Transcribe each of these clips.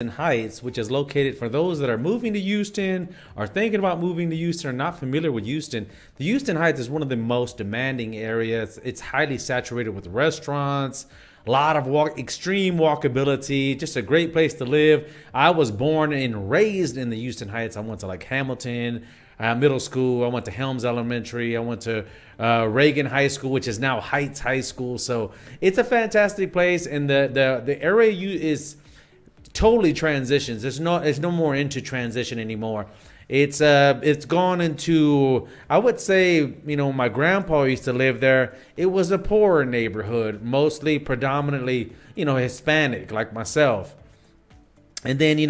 Heights, which is located for those that are moving to Houston, are thinking about moving to Houston, or not familiar with Houston. The Houston Heights is one of the most demanding areas. It's highly saturated with restaurants, a lot of extreme walkability, just a great place to live. I was born and raised in the Houston Heights. I went to like Hamilton middle school. I went to Helms Elementary. I went to Reagan High School, which is now Heights High School. So it's a fantastic place, and the area is totally transitions. It's no more into transition anymore. It's gone into, I would say, my grandpa used to live there. It was a poorer neighborhood, mostly predominantly, Hispanic like myself. And then,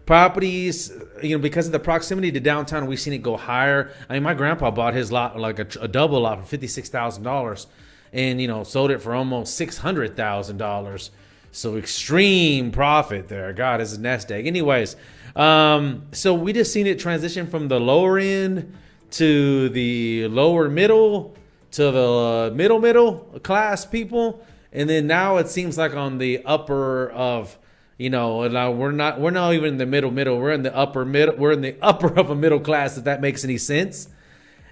properties, because of the proximity to downtown, we've seen it go higher. I mean, my grandpa bought his lot, like a double lot, for $56,000, and sold it for almost $600,000. So extreme profit there. God, it's a nest egg. Anyways, so we just seen it transition from the lower end to the lower middle to the middle class people, and then now it seems like on the upper of, now we're not even in the middle. We're in the upper middle. We're in the upper of a middle class, if that makes any sense.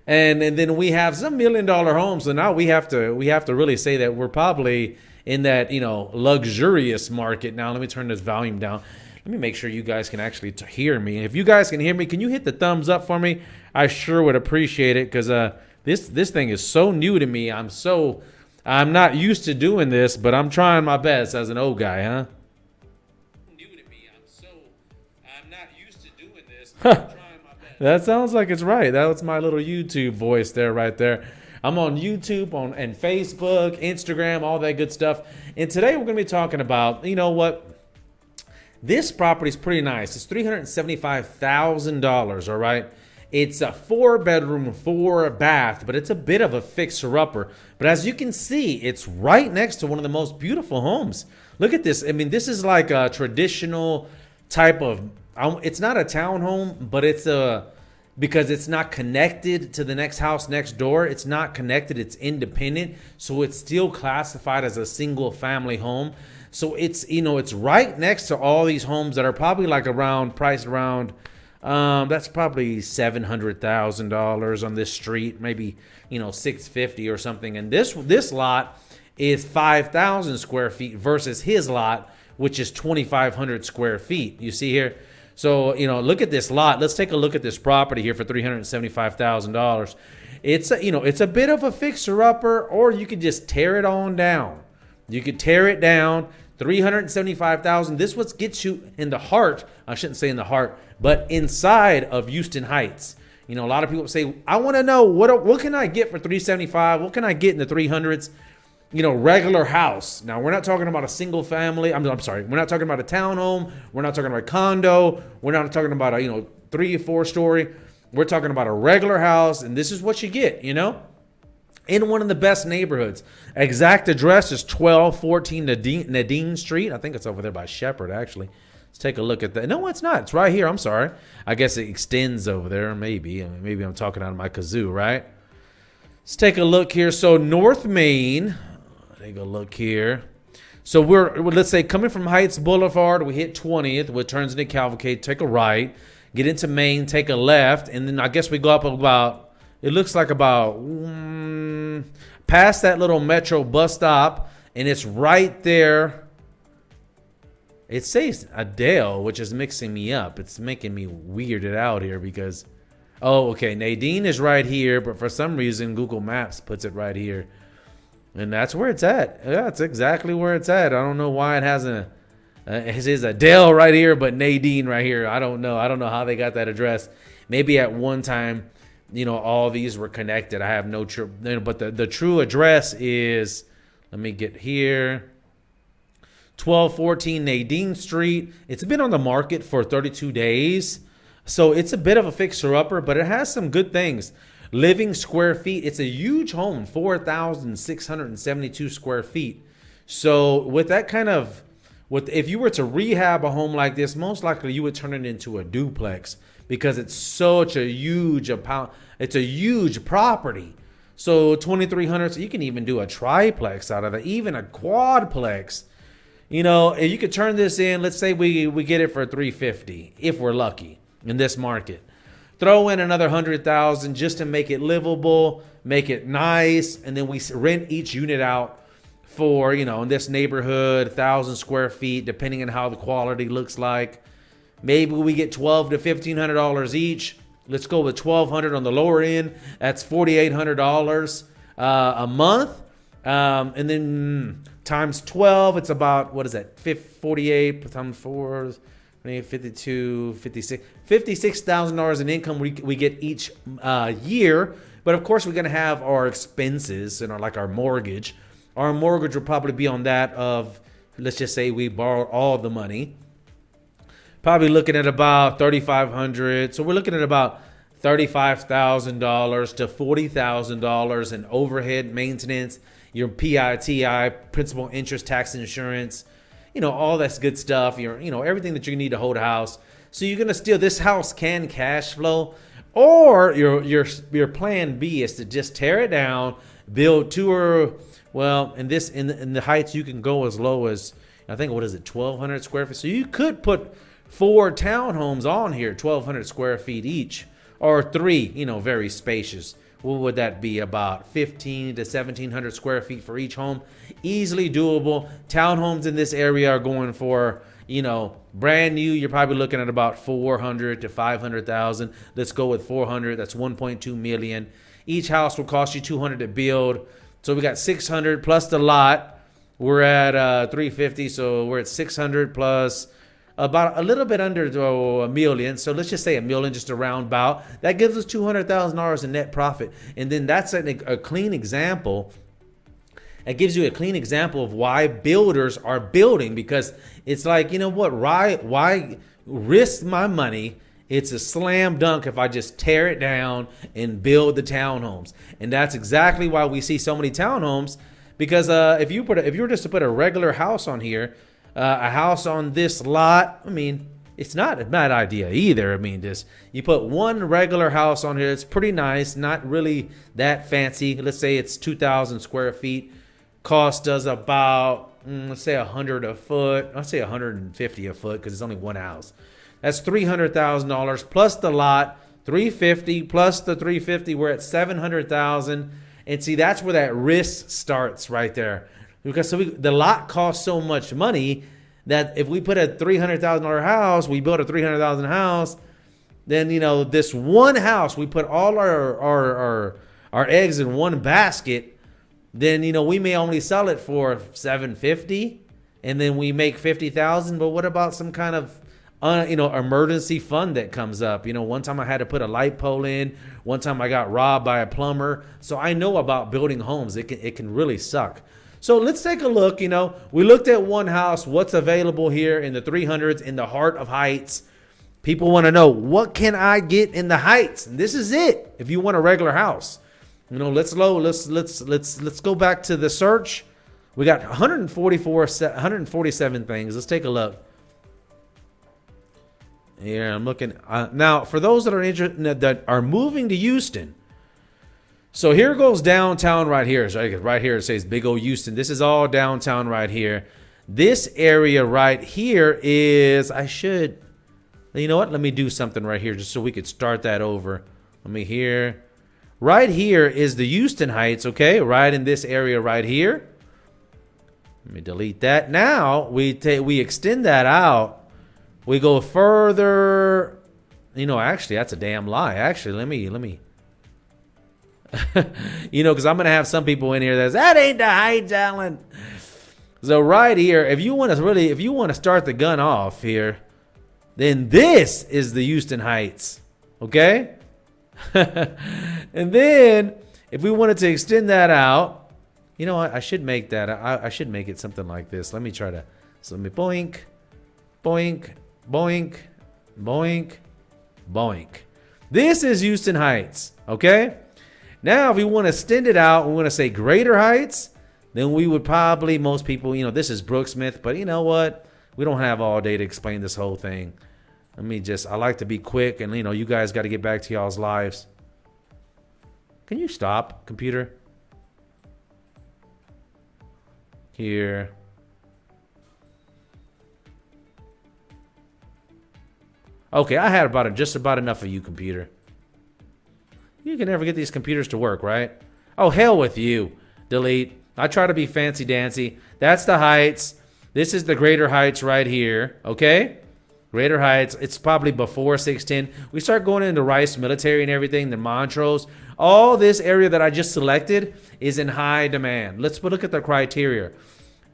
And then we have some $1 million homes. So now we have to really say that we're probably in that, luxurious market. Now, let me turn this volume down. Let me make sure you guys can actually hear me. If you guys can hear me, can you hit the thumbs up for me? I sure would appreciate it, because this thing is so new to me. I'm not used to doing this, but I'm trying my best as an old guy, huh? New to me. I'm not used to doing this. I'm trying my best. That sounds like it's right. That was my little YouTube voice there, right there. I'm on YouTube, and Facebook, Instagram, all that good stuff. And today we're going to be talking about, this property is pretty nice. It's $375,000, all right? It's a 4-bedroom, 4-bath, but it's a bit of a fixer-upper. But as you can see, it's right next to one of the most beautiful homes. Look at this. I mean, this is like a traditional type of, it's not a townhome, but because it's not connected to the next house next door. It's not connected. It's independent. So it's still classified as a single family home. So it's, it's right next to all these homes that are probably like priced around, that's probably $700,000 on this street, maybe, $650,000 or something. And this lot is 5,000 square feet versus his lot, which is 2,500 square feet. You see here? So, look at this lot. Let's take a look at this property here for $375,000. It's a bit of a fixer-upper, or you could just tear it on down. You could tear it down. $375,000. This what gets you in the heart. I shouldn't say in the heart, but inside of Houston Heights. A lot of people say, I want to know what can I get for $375,000? What can I get in the 300s? Regular house. Now, we're not talking about a single family. I'm sorry. We're not talking about a townhome. We're not talking about a condo. We're not talking about a, 3 or 4 story. We're talking about a regular house, and this is what you get, in one of the best neighborhoods. Exact address is 1214 Nadine Street. I think it's over there by Shepherd, actually. Let's take a look at that. No, it's not. It's right here. I'm sorry. I guess it extends over there. Maybe I'm talking out of my kazoo, right? Let's take a look here. So North Main. Take a look here. So let's say coming from Heights Boulevard, we hit 20th, which turns into Cavalcade, take a right, get into Main, take a left, and then I guess we go up about, it looks like about past that little Metro bus stop, and it's right there. It says Adele, which is mixing me up. It's making me weirded out here because, oh, okay, Nadine is right here, but for some reason Google Maps puts it right here. And that's where it's at. Yeah, that's exactly where it's at. I don't know why it has it says Adele right here, but Nadine right here. I don't know how they got that address. Maybe at one time, all these were connected. I have no true, but the true address is, let me get here, 1214 Nadine Street. It's been on the market for 32 days. So it's a bit of a fixer-upper, but it has some good things. Living square feet. It's a huge home, 4,672 square feet. So with that kind of, if you were to rehab a home like this, most likely you would turn it into a duplex because it's such a huge it's a huge property. So 2,300, so you can even do a triplex out of it, even a quadplex. You know, if you could turn this in, let's say we get it for 350 if we're lucky in this market. Throw in another 100,000 just to make it livable, make it nice, and then we rent each unit out for, you know, in this neighborhood, 1,000 square feet, depending on how the quality looks like. Maybe we get $1,200 to $1,500 each. Let's go with $1,200 on the lower end. That's $4,800 a month, and then times 12, it's about, what is that? 48 times 4, 52, 56, $56,000 in income we get each year. But of course, we're going to have our expenses and our mortgage. Our mortgage will probably be on that of, let's just say we borrow all the money. Probably looking at about $3,500. So we're looking at about $35,000 to $40,000 in overhead maintenance, your PITI, principal, interest, tax, insurance, you know, all that's good stuff. You know, everything that you need to hold a house. So you're gonna still, this house can cash flow, or your plan B is to just tear it down, build two or, well, in the Heights you can go as low as, I think, what is it, 1,200 square feet. So you could put 4 townhomes on here, 1,200 square feet each, or 3, you know, very spacious. What would that be? About 1,500 to 1,700 square feet for each home. Easily doable. Townhomes in this area are going for, you know, brand new, you're probably looking at about 400 to 500,000. Let's go with 400. That's 1.2 million. Each house will cost you 200 to build. So we got 600 plus the lot. We're at 350, so we're at 600 plus about a little bit under a million. So let's just say a million, just a round bout. That gives us $200,000 in net profit. And then that's a clean example. It gives you a clean example of why builders are building, because it's like, you know what, why risk my money? It's a slam dunk if I just tear it down and build the townhomes. And that's exactly why we see so many townhomes, because if you were just to put a regular house on here, a house on this lot, I mean, it's not a bad idea either. I mean, just you put one regular house on here, it's pretty nice, not really that fancy. Let's say it's 2,000 square feet. Cost us about, let's say 100 a foot. Let's say 150 a foot because it's only one house. That's $300,000 plus the lot, 350 plus the 350. We're at 700,000. And see, that's where that risk starts right there. Because the lot costs so much money that if we put a $300,000 house, we build a $300,000 house, then, you know, this one house, we put all our eggs in one basket, then, you know, we may only sell it for $750 and then we make $50,000. But what about some kind of emergency fund that comes up? You know, one time I had to put a light pole in. One time I got robbed by a plumber. So I know about building homes. It can really suck. So let's take a look. You know, we looked at one house, what's available here in the 300s in the heart of Heights. People want to know, what can I get in the Heights? And this is it. If you want a regular house, you know, let's go back to the search. We got 147 things. Let's take a look. Here I'm looking now for those that are interested, that are moving to Houston. So here goes downtown right here. So right here it says big old Houston. This is all downtown right here. This area right here is, you know what? Let me do something right here just so we could start that over. Right here is the Houston Heights, okay? Right in this area right here. Let me delete that. Now we extend that out. We go further. You know, actually, that's a damn lie. Actually, let me. You know, because I'm gonna have some people in here that ain't the Heights, Alan. So right here, if you want to start the gun off here, then this is the Houston Heights, okay? And then if we wanted to extend that out, you know what? I should make that. I should make it something like this. Let me try to. So let me boink, boink, boink, boink, boink. This is Houston Heights, okay? Now, if we want to extend it out, we want to say Greater Heights, then we would probably, most people, you know, this is Brooksmith, but you know what? We don't have all day to explain this whole thing. I like to be quick, and, you know, you guys got to get back to y'all's lives. Can you stop, computer? Here. Okay, I had just about enough of you, computer. You can never get these computers to work, right? Oh, hell with you. Delete. I try to be fancy dancy. That's the heights. This is the Greater Heights right here. Okay? Greater Heights. It's probably before 610. We start going into Rice Military and everything, the Montrose. All this area that I just selected is in high demand. Let's look at the criteria.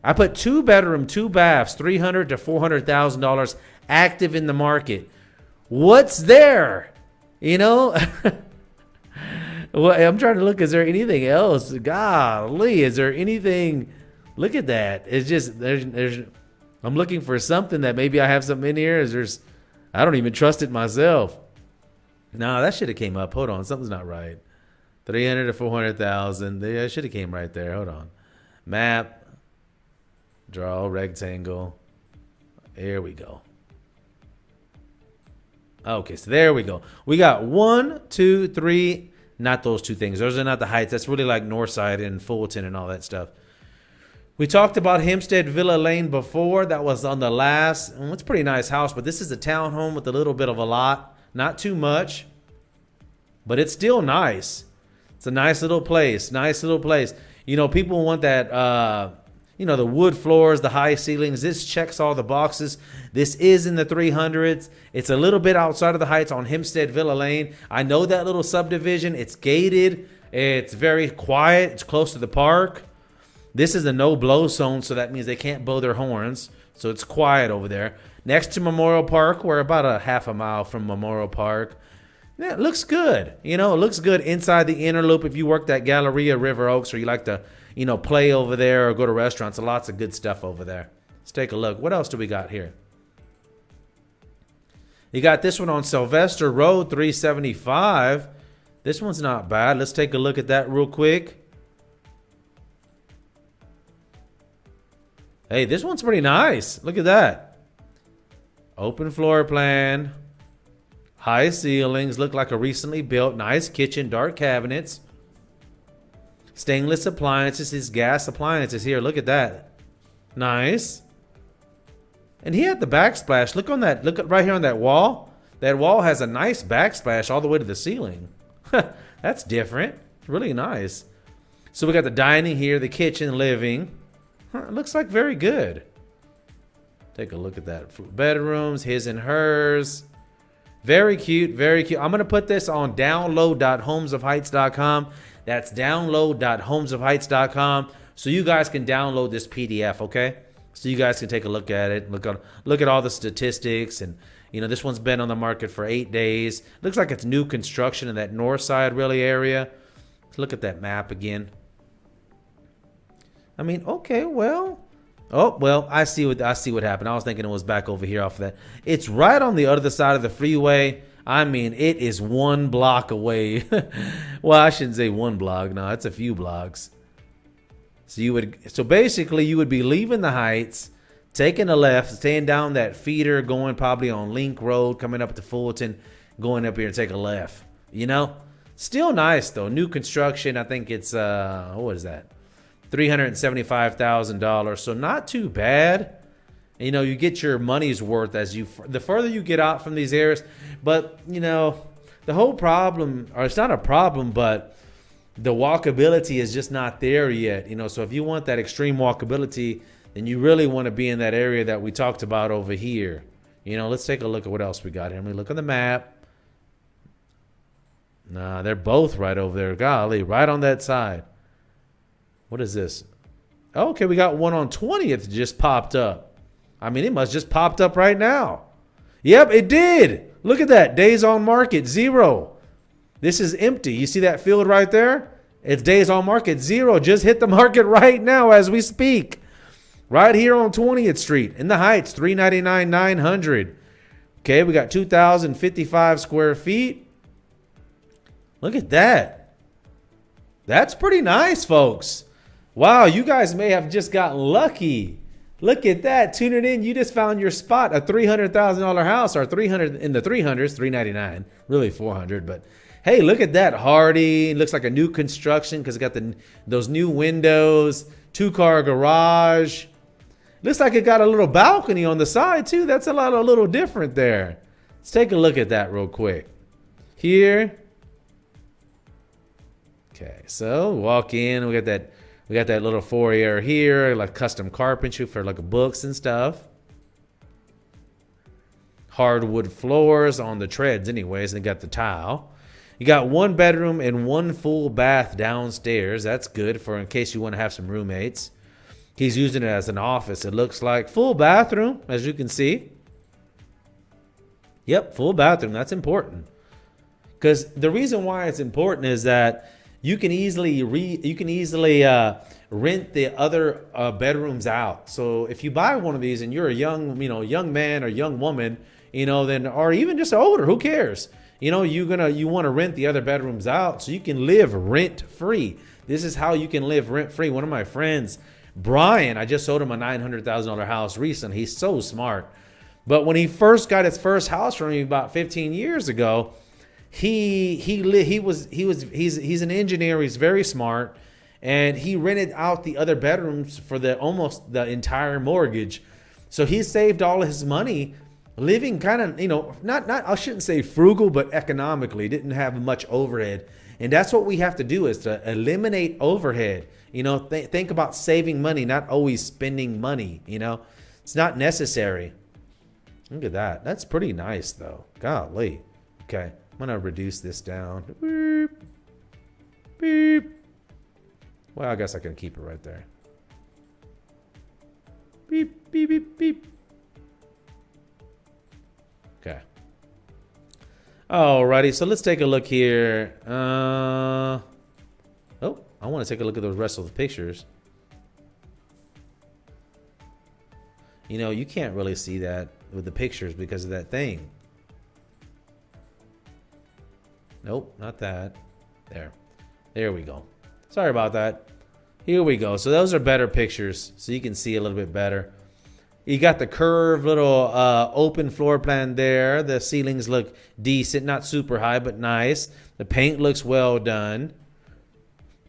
I put 2-bedroom, 2 baths, $300,000 to $400,000 active in the market. What's there? You know? Well, I'm trying to look. Is there anything else? Golly, is there anything? Look at that. It's just there's. I'm looking for something that maybe I have something in here. I don't even trust it myself. No, that should have came up. Hold on, something's not right. 300 to 400,000. That should have came right there. Hold on. Map. Draw rectangle. There we go. Okay, so there we go. We got 1, 2, 3. Not those two things. Those are not the heights. That's really like Northside and Fulton and all that stuff. We talked about Hempstead Villa Lane before. That was on the last. It's a pretty nice house, but this is a townhome with a little bit of a lot. Not too much, but it's still nice. It's a nice little place. Nice little place. You know, people want that, the wood floors, the high ceilings. This checks all the boxes. This is in the 300s. It's a little bit outside of the heights on Hempstead Villa Lane. I know that little subdivision. It's gated. It's very quiet. It's close to the park. This is a no-blow zone, so that means they can't blow their horns. So it's quiet over there. Next to Memorial Park, we're about a half a mile from Memorial Park. Yeah, it looks good. You know, it looks good inside the Innerloop. If you worked at Galleria River Oaks or you like to, play over there or go to restaurants, lots of good stuff over there. Let's take a look. What else do we got here? You got this one on Sylvester Road, 375. This one's not bad. Let's take a look at that real quick. Hey, this one's pretty nice. Look at that. Open floor plan. High ceilings. Look like a recently built. Nice kitchen. Dark cabinets. Stainless appliances. His gas appliances here. Look at that. Nice. And he had the backsplash. Look on that. Look right here on that wall. That wall has a nice backsplash all the way to the ceiling. That's different. Really nice. So we got the dining here, the kitchen, living. It looks like very good. Take a look at that. Bedrooms, his and hers. Very cute, very cute. I'm going to put this on download.homesofheights.com. That's download.homesofheights.com. So you guys can download this PDF, okay? So you guys can take a look at it. Look at all the statistics. And, this one's been on the market for 8 days. Looks like it's new construction in that north side really area. Let's look at that map again. I mean, okay, well. Oh, well, I see what happened. I was thinking it was back over here off of that. It's right on the other side of the freeway. I mean, it is 1 block away. Well, I shouldn't say 1 block. No, it's a few blocks. So basically you would be leaving the Heights, taking a left, staying down that feeder, going probably on Link Road, coming up to Fulton, going up here and take a left. Still nice though. New construction. I think it's what is that? $375,000. So not too bad. You get your money's worth the further you get out from these areas. But, the whole problem, or it's not a problem, but the walkability is just not there yet. So if you want that extreme walkability, then you really want to be in that area that we talked about over here. Let's take a look at what else we got here. Let me look on the map. Nah, they're both right over there. Golly, right on that side. What is this? Okay, we got one on 20th just popped up. I mean, it must just popped up right now. Yep, it did. Look at that. Days on market, 0. This is empty. You see that field right there? It's days on market, 0. Just hit the market right now as we speak. Right here on 20th Street in the Heights, $399,900. Okay, we got 2,055 square feet. Look at that. That's pretty nice, folks. Wow, you guys may have just gotten lucky. Look at that. Tune it in. You just found your spot, a $300,000 house, or 300 in the 300s, 399, really 400. But hey, look at that. Hardy. It looks like a new construction because it got those new windows, 2-car garage. Looks like it got a little balcony on the side too. That's a little different there. Let's take a look at that real quick. Here. Okay, so walk in. We got that little foyer here, like custom carpentry for like books and stuff. Hardwood floors on the treads anyways, and got the tile. You got one bedroom and one full bath downstairs. That's good for in case you want to have some roommates. He's using it as an office. It looks like full bathroom, as you can see. Yep, full bathroom. That's important. Because the reason why it's important is that you can easily rent the other bedrooms out. So if you buy one of these and you're a young man or young woman, then, or even just older, who cares? You want to rent the other bedrooms out so you can live rent free. This is how you can live rent free. One of my friends, Brian, I just sold him a $900,000 house recently. He's so smart. But when he first got his first house from me about 15 years ago, he's an engineer. He's very smart, and he rented out the other bedrooms for almost the entire mortgage. So he saved all his money living kind of, not I shouldn't say frugal, but economically. Didn't have much overhead. And that's what we have to do, is to eliminate overhead. Think about saving money, not always spending money. It's not necessary. Look at that. That's pretty nice though. Golly. Okay. I'm going to reduce this down. Beep. Beep. Well, I guess I can keep it right there. Beep, beep, beep, beep. Okay. Alrighty, so let's take a look here. I want to take a look at the rest of the pictures. You can't really see that with the pictures because of that thing. Nope, not that. There we go. Sorry about that. Here we go. So those are better pictures, so you can see a little bit better. You got the curved little open floor plan there. The ceilings look decent, not super high, but nice. The paint looks well done.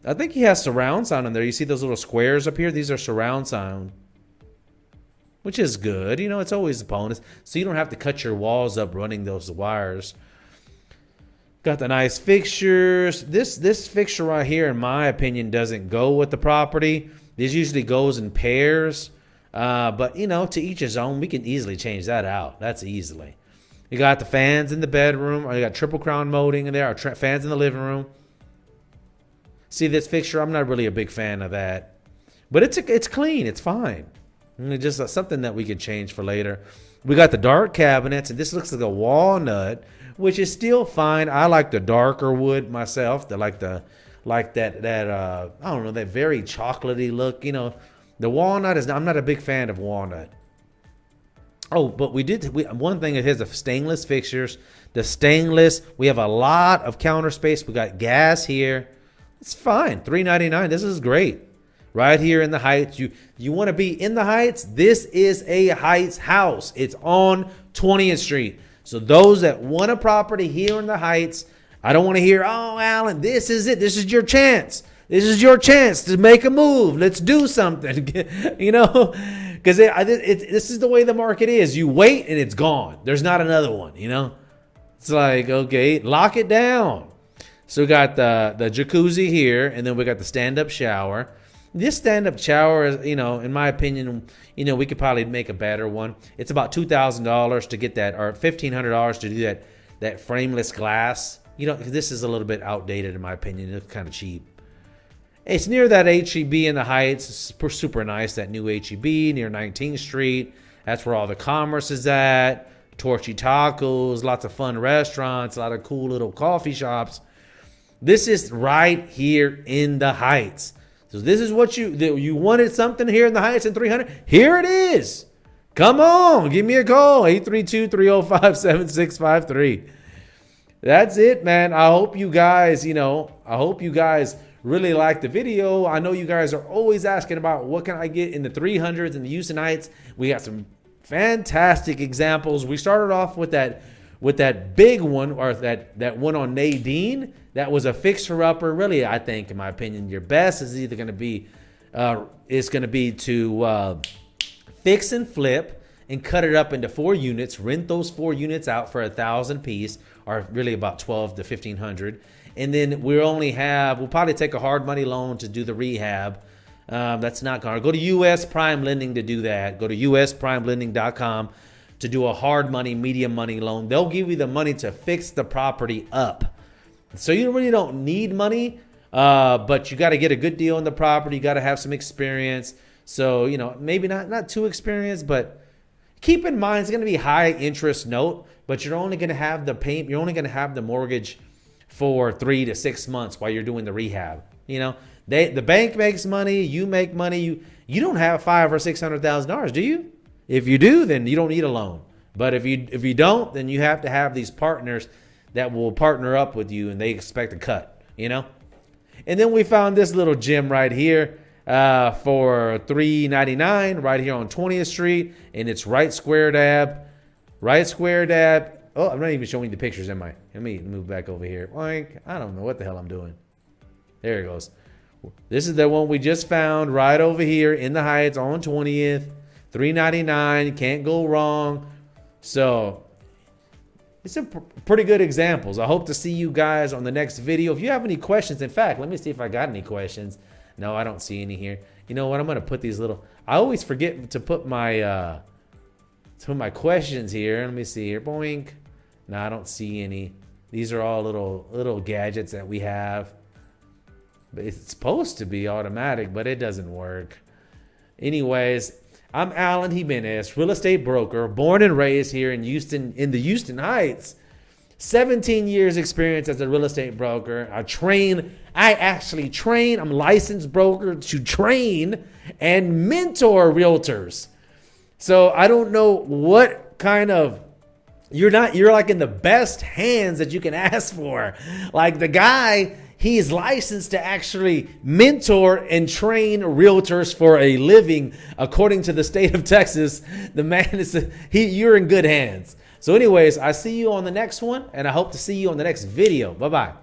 I think he has surround sound in there. You see those little squares up here? These are surround sound, which is good. It's always a bonus, so you don't have to cut your walls up running those wires. Got the nice fixtures. This fixture right here, in my opinion, doesn't go with the property. This usually goes in pairs. But, to each his own. We can easily change that out. That's easily. You got the fans in the bedroom. Or you got triple crown molding in there. Or fans in the living room. See this fixture? I'm not really a big fan of that. But it's clean. It's fine. It's just something that we could change for later. We got the dark cabinets. And this looks like a walnut, which is still fine. I like the darker wood myself. I like that I don't know, that very chocolatey look. The walnut I'm not a big fan of walnut. Oh, but one thing is the stainless fixtures. The stainless, we have a lot of counter space. We got gas here. It's fine. $399. This is great. Right here in the Heights. You want to be in the Heights? This is a Heights house. It's on 20th Street. So those that want a property here in the Heights, I don't want to hear, "Oh, Alan, this is it. This is your chance. This is your chance to make a move. Let's do something." Because this is the way the market is. You wait and it's gone. There's not another one. It's like, okay, lock it down. So we got the jacuzzi here, and then we got the stand-up shower. This stand-up shower is, in my opinion, we could probably make a better one. It's about $2,000 to get that, or $1,500 to do that frameless glass. This is a little bit outdated in my opinion. It's kind of cheap. It's near that H-E-B in the Heights. It's super nice, that new H-E-B near 19th Street. That's where all the commerce is at. Torchy Tacos, lots of fun restaurants, a lot of cool little coffee shops. This is right here in the Heights. So this is what you wanted, something here in the Heights in 300. Here it is. Come on, give me a call, 832-305-7653. That's it, man. I hope you guys, really like the video. I know you guys are always asking about what can I get in the 300s in the Houston Heights. We got some fantastic examples. We started off with that big one, or that one on Nadine. That was a fixer-upper. Really, I think, in my opinion, your best is either going to be to fix and flip. and cut it up into 4 units, rent those 4 units out for $1,000 piece, or really about 12 to 1,500. And then we'll probably take a hard money loan to do the rehab. That's not going to go to US Prime Lending to do that. Go to usprimelending.com to do a hard money, medium money loan. They'll give you the money to fix the property up. So you really don't need money, but you got to get a good deal on the property. You got to have some experience. So, maybe not too experienced, but keep in mind it's going to be high interest note, but you're only going to have you're only going to have the mortgage for 3 to 6 months while you're doing the rehab. The bank makes money, you make money. You don't have $500,000 or $600,000, do you? If you do, then you don't need a loan. But if you don't, then you have to have these partners that will partner up with you, and they expect a cut. And then we found this little gem right here for $399 right here on 20th Street, and it's right square dab. Oh, I'm not even showing you the pictures, am I? Let me move back over here. Oink. I don't know what the hell I'm doing. There it goes. This is the one we just found right over here in the Heights on 20th. $399. Can't go wrong. So it's a pretty good examples. I hope to see you guys on the next video. If you have any questions, in fact, let me see if I got any questions. No, I don't see any here. You know what? I'm going to put these little... I always forget to put my questions here. Let me see here. Boink. No, I don't see any. These are all little gadgets that we have. But it's supposed to be automatic, but it doesn't work. Anyways, I'm Alan Jimenez, real estate broker, born and raised here in the Houston Heights. 17 years experience as a real estate broker. I actually train. I'm a licensed broker to train and mentor realtors. So I don't know what kind of... You're like in the best hands that you can ask for. Like the guy, he's licensed to actually mentor and train realtors for a living. According to the state of Texas, the man you're in good hands. So anyways, I see you on the next one, and I hope to see you on the next video. Bye-bye.